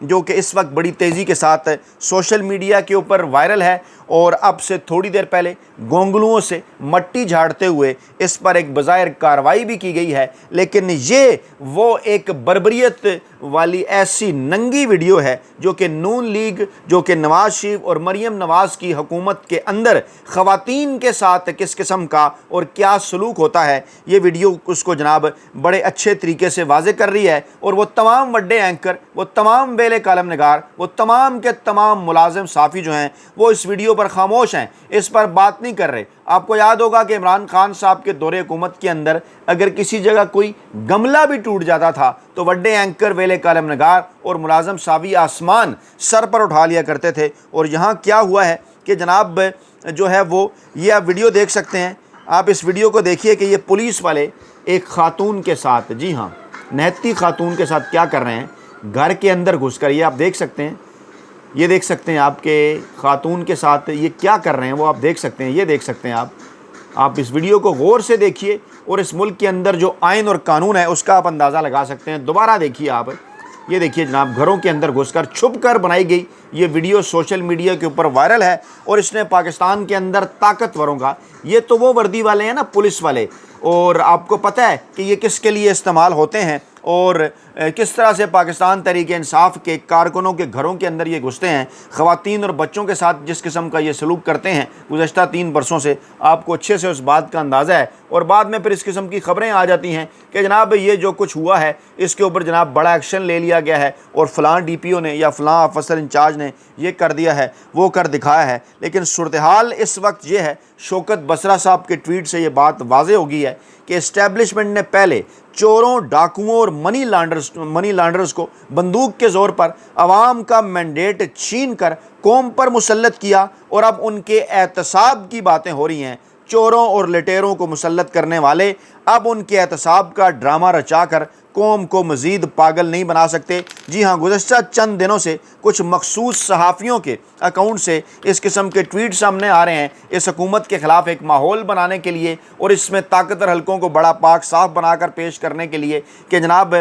جو کہ اس وقت بڑی تیزی کے ساتھ سوشل میڈیا کے اوپر وائرل ہے، اور اب سے تھوڑی دیر پہلے گونگلوؤں سے مٹی جھاڑتے ہوئے اس پر ایک بظاہر کارروائی بھی کی گئی ہے، لیکن یہ وہ ایک بربریت والی ایسی ننگی ویڈیو ہے جو کہ نون لیگ، جو کہ نواز شریف اور مریم نواز کی حکومت کے اندر خواتین کے ساتھ کس قسم کا اور کیا سلوک ہوتا ہے، یہ ویڈیو اس کو جناب بڑے اچھے طریقے سے واضح کر رہی ہے۔ اور وہ تمام بڑے اینکر، وہ تمام ویلے کالم نگار، وہ تمام کے تمام ملازم صحافی جو ہیں وہ اس ویڈیو پر خاموش ہیں، اس پر بات نہیں کر رہے۔ آپ کو یاد ہوگا کہ عمران خان صاحب کے دور حکومت کے اندر اگر کسی جگہ کوئی گملہ بھی ٹوٹ جاتا تھا تو بڑے اینکر، ویلے کالم نگار اور ملازم صحافی آسمان سر پر اٹھا لیا کرتے تھے۔ اور یہاں کیا ہوا ہے کہ جناب جو ہے وہ یہ آپ ویڈیو دیکھ سکتے ہیں، آپ اس ویڈیو کو دیکھیے کہ یہ پولیس والے ایک خاتون کے ساتھ، جی ہاں نہتی خاتون کے ساتھ کیا کر رہے ہیں، گھر کے اندر گھس کر، یہ آپ دیکھ سکتے ہیں، یہ دیکھ سکتے ہیں آپ کے خاتون کے ساتھ یہ کیا کر رہے ہیں، وہ آپ دیکھ سکتے ہیں، یہ دیکھ سکتے ہیں آپ اس ویڈیو کو غور سے دیکھیے اور اس ملک کے اندر جو آئین اور قانون ہے اس کا آپ اندازہ لگا سکتے ہیں۔ دوبارہ دیکھیے آپ، یہ دیکھیے جناب گھروں کے اندر گھس کر چھپ کر بنائی گئی یہ ویڈیو سوشل میڈیا کے اوپر وائرل ہے، اور اس نے پاکستان کے اندر طاقتوروں کا، یہ تو وہ وردی والے ہیں نا پولیس والے، اور آپ کو پتہ ہے کہ یہ کس کے لیے استعمال ہوتے ہیں اور کس طرح سے پاکستان تحریک انصاف کے کارکنوں کے گھروں کے اندر یہ گھستے ہیں، خواتین اور بچوں کے ساتھ جس قسم کا یہ سلوک کرتے ہیں گزشتہ 3 برسوں سے، آپ کو اچھے سے اس بات کا اندازہ ہے۔ اور بعد میں پھر اس قسم کی خبریں آ جاتی ہیں کہ جناب یہ جو کچھ ہوا ہے اس کے اوپر جناب بڑا ایکشن لے لیا گیا ہے، اور فلاں ڈی پی او نے یا فلاں افسر انچارج نے یہ کر دیا ہے، وہ کر دکھایا ہے۔ لیکن صورتحال اس وقت یہ ہے، شوکت بسرا صاحب کے ٹویٹ سے یہ بات واضح ہو گئی ہے کہ اسٹیبلشمنٹ نے پہلے چوروں، ڈاکوؤں اور منی لانڈرز کو بندوق کے زور پر عوام کا مینڈیٹ چھین کر قوم پر مسلط کیا، اور اب ان کے احتساب کی باتیں ہو رہی ہیں۔ چوروں اور لٹیروں کو مسلط کرنے والے اب ان کے احتساب کا ڈرامہ رچا کر قوم کو مزید پاگل نہیں بنا سکتے۔ جی ہاں، گزشتہ چند دنوں سے کچھ مخصوص صحافیوں کے اکاؤنٹ سے اس قسم کے ٹویٹ سامنے آ رہے ہیں، اس حکومت کے خلاف ایک ماحول بنانے کے لیے اور اس میں طاقتور حلقوں کو بڑا پاک صاف بنا کر پیش کرنے کے لیے کہ جناب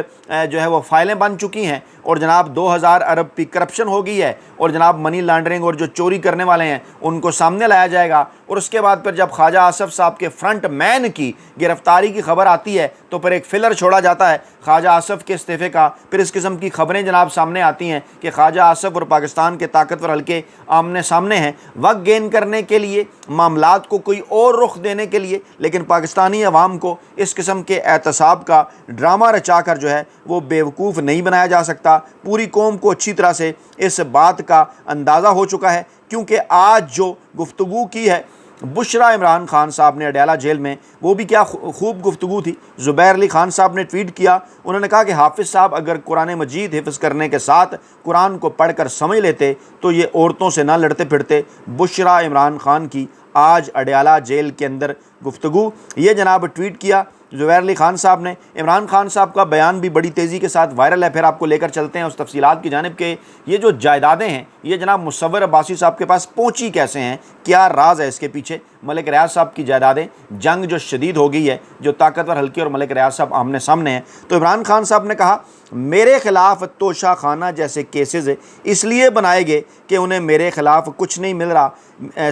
جو ہے وہ فائلیں بن چکی ہیں، اور جناب 2000 ارب کی کرپشن ہو گئی ہے، اور جناب منی لانڈرنگ اور جو چوری کرنے والے ہیں ان کو سامنے لایا جائے گا۔ اور اس کے بعد پھر جب خواجہ آصف صاحب کے فرنٹ مین کی گرفتاری کی خبر آتی ہے تو پھر ایک فلر چھوڑا جاتا ہے خواجہ آصف کے استعفے کا، پھر اس قسم کی خبریں جناب سامنے آتی ہیں کہ خواجہ آصف اور پاکستان کے طاقتور حلقے آمنے سامنے ہیں، وقت گین کرنے کے لیے، معاملات کو کوئی اور رخ دینے کے لیے، لیکن پاکستانی عوام کو اس قسم کے احتساب کا ڈرامہ رچا کر جو ہے وہ بیوقوف نہیں بنایا جا سکتا۔ پوری قوم کو اچھی طرح سے اس بات کا اندازہ ہو چکا ہے، کیونکہ آج جو گفتگو کی ہے بشرا عمران خان صاحب نے اڈیالہ جیل میں، وہ بھی کیا خوب گفتگو تھی۔ زبیر علی خان صاحب نے ٹویٹ کیا، انہوں نے کہا کہ حافظ صاحب اگر قرآن مجید حفظ کرنے کے ساتھ قرآن کو پڑھ کر سمجھ لیتے تو یہ عورتوں سے نہ لڑتے پھرتے۔ بشرا عمران خان کی آج اڈیالہ جیل کے اندر گفتگو، یہ جناب ٹویٹ کیا زبیر علی خان صاحب نے۔ عمران خان صاحب کا بیان بھی بڑی تیزی کے ساتھ وائرل ہے، پھر آپ کو لے کر چلتے ہیں اس تفصیلات کی جانب کہ یہ جو جائیدادیں ہیں یہ جناب مصور عباسی صاحب کے پاس پہنچی کیسے ہیں، کیا راز ہے اس کے پیچھے۔ ملک ریاض صاحب کی جائیدادیں، جنگ جو شدید ہو گئی ہے، جو طاقتور حلقے اور ملک ریاض صاحب آمنے سامنے ہیں، تو عمران خان صاحب نے کہا میرے خلاف توشہ خانہ جیسے کیسز اس لیے بنائے گئے کہ انہیں میرے خلاف کچھ نہیں مل رہا۔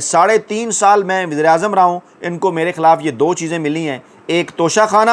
3.5 سال میں وزیر اعظم رہا ہوں، ان کو میرے خلاف یہ 2 چیزیں ملی ہیں، ایک توشہ خانہ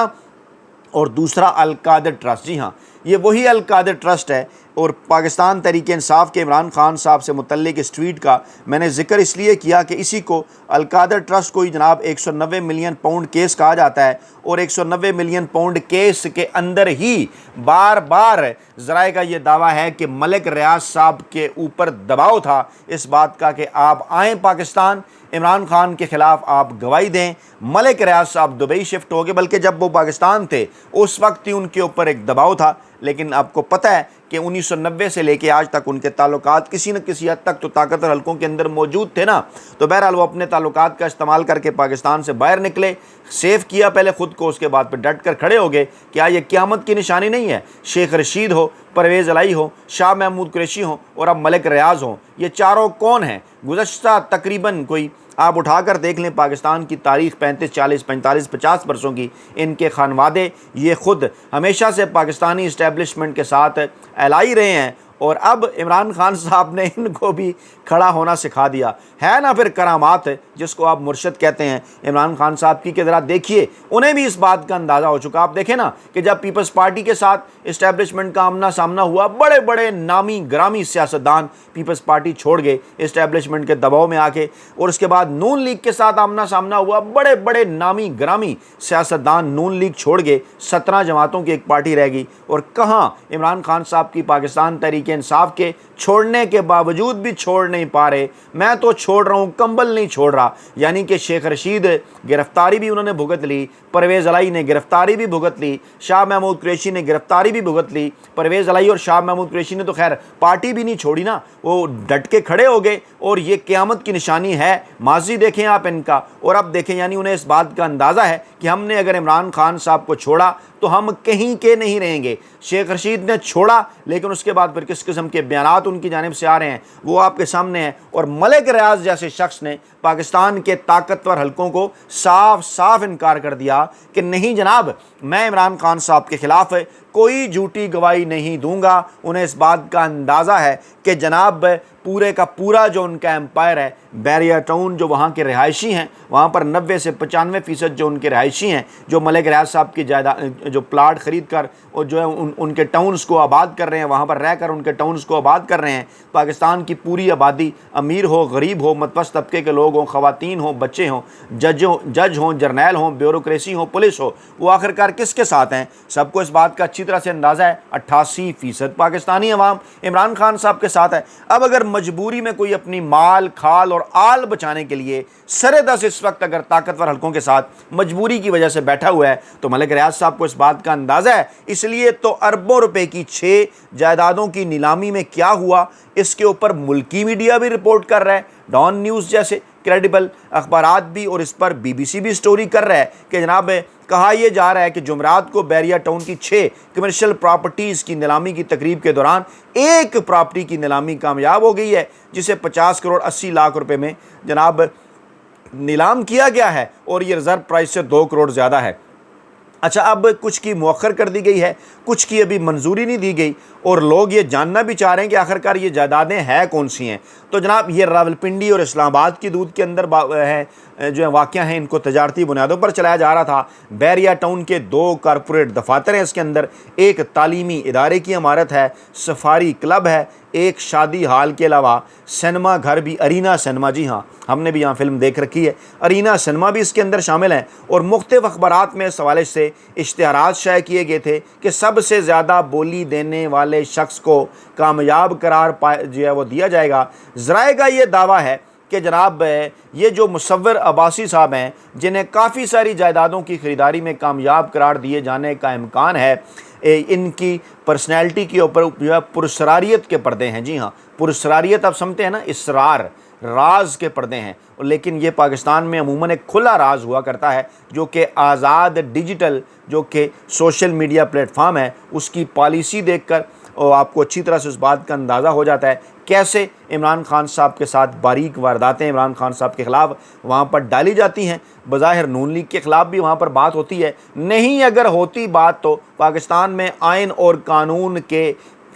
اور دوسرا القادر ٹرسٹ۔ جی ہاں، یہ وہی القادر ٹرسٹ ہے، اور پاکستان تحریک انصاف کے عمران خان صاحب سے متعلق اس ٹویٹ کا میں نے ذکر اس لیے کیا کہ اسی کو القادر ٹرسٹ کو ہی جناب 190 ملین پاؤنڈ کیس کہا جاتا ہے، اور 190 ملین پاؤنڈ کیس کے اندر ہی بار بار ذرائع کا یہ دعویٰ ہے کہ ملک ریاض صاحب کے اوپر دباؤ تھا اس بات کا کہ آپ آئیں پاکستان، عمران خان کے خلاف آپ گواہی دیں۔ ملک ریاض صاحب دبئی شفٹ ہو گئے، بلکہ جب وہ پاکستان تھے اس وقت ہی ان کے اوپر ایک دباؤ تھا، لیکن آپ کو پتہ ہے کہ 1990 سے لے کے آج تک ان کے تعلقات کسی نہ کسی حد تک تو طاقتور حلقوں کے اندر موجود تھے نا، تو بہرحال وہ اپنے تعلقات کا استعمال کر کے پاکستان سے باہر نکلے، سیف کیا پہلے خود کو، اس کے بعد پہ ڈٹ کر کھڑے ہو گئے۔ کیا یہ قیامت کی نشانی نہیں ہے؟ شیخ رشید ہو، پرویز الہی ہو، شاہ محمود قریشی ہوں اور اب ملک ریاض ہوں، یہ چاروں کون ہیں؟ گزشتہ تقریباً کوئی آپ اٹھا کر دیکھ لیں پاکستان کی تاریخ 35 40 45 50 برسوں کی، ان کے خانوادے یہ خود ہمیشہ سے پاکستانی اسٹیبلشمنٹ کے ساتھ الائی رہے ہیں، اور اب عمران خان صاحب نے ان کو بھی کھڑا ہونا سکھا دیا ہے نا۔ پھر کرامات جس کو آپ مرشد کہتے ہیں عمران خان صاحب کی، کہ ذرا دیکھیے انہیں بھی اس بات کا اندازہ ہو چکا۔ آپ دیکھیں نا کہ جب پیپلز پارٹی کے ساتھ اسٹیبلشمنٹ کا آمنا سامنا ہوا، بڑے بڑے نامی گرامی سیاستدان پیپلز پارٹی چھوڑ گئے اسٹیبلشمنٹ کے دباؤ میں آ کے، اور اس کے بعد نون لیگ کے ساتھ آمنا سامنا ہوا، بڑے بڑے نامی گرامی سیاستدان نون لیگ چھوڑ گئے، 17 جماعتوں کی ایک پارٹی رہ گئی۔ اور کہاں عمران خان صاحب کی پاکستان تحریک انصاف کے چھوڑنے کے باوجود بھی چھوڑ نہیں پا رہے۔ میں تو چھوڑ رہا ہوں، کمبل نہیں چھوڑ رہا، یعنی کہ شیخ رشید گرفتاری بھی انہوں نے بھگت لی، پرویز الہی نے گرفتاری بھی بھگت لی، شاہ محمود قریشی نے گرفتاری بھی بھگت لی۔ پرویز الہی اور شاہ محمود قریشی نے تو خیر پارٹی بھی نہیں چھوڑی نا، وہ ڈٹ کے کھڑے ہو گئے، اور یہ قیامت کی نشانی ہے۔ ماضی دیکھیں آپ ان کا، اور اب دیکھیں، یعنی انہیں اس بات کا اندازہ ہے کہ ہم نے اگر عمران خان صاحب کو چھوڑا تو ہم کہیں کے نہیں رہیں گے۔ شیخ رشید نے چھوڑا، لیکن اس کے بعد پھر کس قسم کے بیانات ان کی جانب سے آ رہے ہیں وہ آپ کے سامنے ہیں۔ اور ملک ریاض جیسے شخص نے پاکستان کے طاقتور حلقوں کو صاف صاف انکار کر دیا کہ نہیں جناب، میں عمران خان صاحب کے خلاف کوئی جھوٹی گواہی نہیں دوں گا۔ انہیں اس بات کا اندازہ ہے کہ جناب پورے کا پورا جو ان کا ایمپائر ہے، بیریا ٹاؤن جو وہاں کے رہائشی ہیں، وہاں پر 90 سے 95% جو ان کے رہائشی ہیں، جو ملک ریاض صاحب کی جائیداد جو پلاٹ خرید کر اور جو ہے ان کے ٹاؤنز کو آباد کر رہے ہیں، وہاں پر رہ کر ان کے ٹاؤنز کو آباد کر رہے ہیں۔ پاکستان کی پوری آبادی، امیر ہو غریب ہو، متوسط طبقے کے لوگ ہوں، خواتین ہوں، بچے ہوں، جج ہوں، جرنیل ہوں، بیوروکریسی ہوں، پولیس ہو، وہ آخرکار کس کے ساتھ ہیں؟ سب کو اس بات کا اچھی طرح سے اندازہ ہے۔ 88% پاکستانی عوام عمران خان صاحب کے ساتھ ہے۔ اب اگر مجبوری میں کوئی اپنی مال کھال اور آل بچانے کے لیے سر دست اس وقت اگر طاقتور حلقوں کے ساتھ مجبوری کی وجہ سے بیٹھا ہوا ہے، تو ملک ریاض صاحب کو اس بات کا اندازہ ہے۔ اس لیے تو اربوں روپے کی 6 جائیدادوں کی نیلامی میں کیا ہوا، اس کے اوپر ملکی میڈیا بھی رپورٹ کر رہا ہے، ڈان نیوز جیسے کریڈیبل اخبارات بھی، اور اس پر BBC بھی سٹوری کر رہا ہے کہ جناب کہا یہ جا رہا ہے کہ جمعرات کو بیریا ٹاؤن کی 6 کمرشل پراپرٹیز کی نیلامی کی تقریب کے دوران ایک پراپرٹی کی نیلامی کامیاب ہو گئی ہے، جسے 50 کروڑ 80 لاکھ روپے میں جناب نیلام کیا گیا ہے، اور یہ ریزرو پرائس سے 2 کروڑ زیادہ ہے۔ اچھا، اب کچھ کی مؤخر کر دی گئی ہے، کچھ کی ابھی منظوری نہیں دی گئی، اور لوگ یہ جاننا بھی چاہ رہے ہیں کہ آخرکار یہ جائیدادیں ہیں کون سی ہیں۔ تو جناب یہ راولپنڈی اور اسلام آباد کی دودھ کے اندر ہے جو ہے واقعہ ہیں، ان کو تجارتی بنیادوں پر چلایا جا رہا تھا۔ بیریا ٹاؤن کے 2 کارپوریٹ دفاتر ہیں، اس کے اندر ایک تعلیمی ادارے کی عمارت ہے، سفاری کلب ہے، ایک شادی ہال کے علاوہ سینما گھر بھی، ارینا سینما، جی ہاں ہم نے بھی یہاں فلم دیکھ رکھی ہے، ارینا سینما بھی اس کے اندر شامل ہیں۔ اور مختلف اخبارات میں اس حوالے سے اشتہارات شائع کیے گئے تھے کہ سب سے زیادہ بولی دینے والے شخص کو کامیاب قرار جو ہے وہ دیا جائے گا۔ ذرائع کا یہ دعویٰ ہے کہ جناب یہ جو مصور عباسی صاحب ہیں، جنہیں کافی ساری جائیدادوں کی خریداری میں کامیاب قرار دیے جانے کا امکان ہے، ان کی پرسنالٹی کے اوپر جو ہے پراسراریت کے پردے ہیں۔ جی ہاں، پراسراریت آپ سمجھتے ہیں نا، اسرار، راز کے پردے ہیں، لیکن یہ پاکستان میں عموماً ایک کھلا راز ہوا کرتا ہے، جو کہ آزاد ڈیجیٹل جو کہ سوشل میڈیا پلیٹ فارم ہے، اس کی پالیسی دیکھ کر اور آپ کو اچھی طرح سے اس بات کا اندازہ ہو جاتا ہے کیسے عمران خان صاحب کے ساتھ باریک وارداتیں عمران خان صاحب کے خلاف وہاں پر ڈالی جاتی ہیں۔ بظاہر نون لیگ کے خلاف بھی وہاں پر بات ہوتی ہے، نہیں اگر ہوتی بات تو پاکستان میں آئین اور قانون کے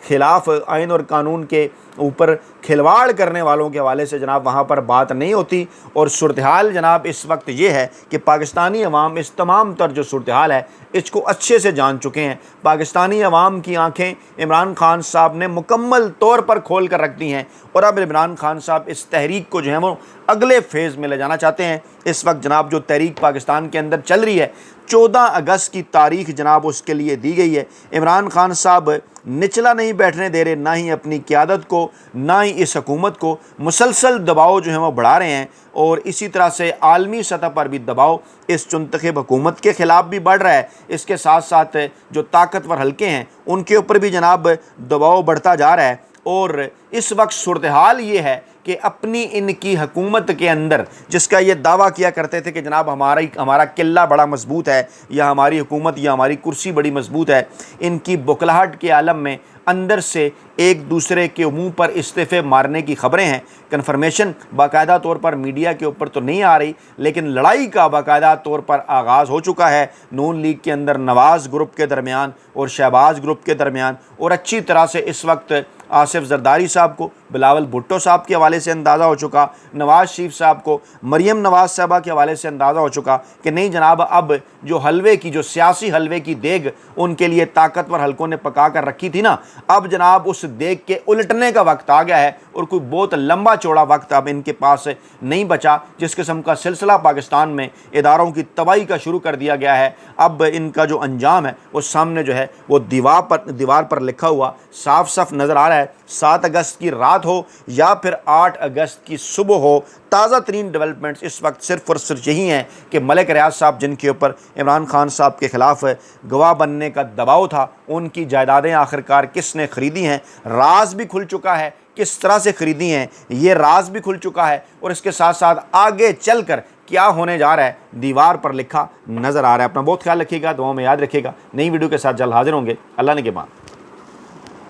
خلاف، آئین اور قانون کے اوپر کھلواڑ کرنے والوں کے حوالے سے جناب وہاں پر بات نہیں ہوتی۔ اور صورتحال جناب اس وقت یہ ہے کہ پاکستانی عوام اس تمام تر جو صورتحال ہے اس کو اچھے سے جان چکے ہیں۔ پاکستانی عوام کی آنکھیں عمران خان صاحب نے مکمل طور پر کھول کر رکھ دی ہیں، اور اب عمران خان صاحب اس تحریک کو جو ہے وہ اگلے فیز میں لے جانا چاہتے ہیں۔ اس وقت جناب جو تحریک پاکستان کے اندر چل رہی ہے، 14 اگست کی تاریخ جناب اس کے لیے دی گئی ہے۔ عمران خان صاحب نچلا نہیں بیٹھنے دے رہے، نہ ہی اپنی قیادت کو، نہ ہی اس حکومت کو، مسلسل دباؤ جو ہے وہ بڑھا رہے ہیں، اور اسی طرح سے عالمی سطح پر بھی دباؤ اس چنتخب حکومت کے خلاف بھی بڑھ رہا ہے۔ اس کے ساتھ ساتھ جو طاقتور حلقے ہیں ان کے اوپر بھی جناب دباؤ بڑھتا جا رہا ہے، اور اس وقت صورتحال یہ ہے کہ اپنی ان کی حکومت کے اندر، جس کا یہ دعویٰ کیا کرتے تھے کہ جناب ہمارا قلعہ بڑا مضبوط ہے، یا ہماری حکومت یا ہماری کرسی بڑی مضبوط ہے، ان کی بکھلاہٹ کے عالم میں اندر سے ایک دوسرے کے منہ پر استعفے مارنے کی خبریں ہیں۔ کنفرمیشن باقاعدہ طور پر میڈیا کے اوپر تو نہیں آ رہی، لیکن لڑائی کا باقاعدہ طور پر آغاز ہو چکا ہے نون لیگ کے اندر نواز گروپ کے درمیان اور شہباز گروپ کے درمیان، اور اچھی طرح سے اس وقت آصف زرداری صاحب کو بلاول بھٹو صاحب کے حوالے سے اندازہ ہو چکا، نواز شریف صاحب کو مریم نواز صاحبہ کے حوالے سے اندازہ ہو چکا کہ نہیں جناب، اب جو حلوے کی، جو سیاسی حلوے کی دیگ ان کے لیے طاقتور حلقوں نے پکا کر رکھی تھی نا، اب جناب اس دیگ کے الٹنے کا وقت آ گیا ہے، اور کوئی بہت لمبا چوڑا وقت اب ان کے پاس نہیں بچا۔ جس قسم کا سلسلہ پاکستان میں اداروں کی تباہی کا شروع کر دیا گیا ہے، اب ان کا جو انجام ہے وہ سامنے جو ہے وہ دیوار پر لکھا ہوا صاف صاف نظر آ رہا ہے۔ 7 اگست کی رات ہو یا پھر 8 اگست کی صبح ہو، تازہ ترین ڈیولپمنٹس اس وقت صرف اور صرف یہی ہیں کہ ملک ریاض صاحب، جن کے اوپر عمران خان صاحب کے خلاف گواہ بننے کا دباؤ تھا، ان کی جائیدادیں آخرکار کس نے خریدی ہیں، راز بھی کھل چکا ہے، کس طرح سے خریدی ہیں یہ راز بھی کھل چکا ہے، اور اس کے ساتھ ساتھ آگے چل کر کیا ہونے جا رہا ہے دیوار پر لکھا نظر آ رہا ہے۔ اپنا بہت خیال رکھیے گا، دعاؤں میں یاد رکھیے گا۔ نئی ویڈیو کے ساتھ جلد حاضر ہوں گے۔ اللہ نے کے بعد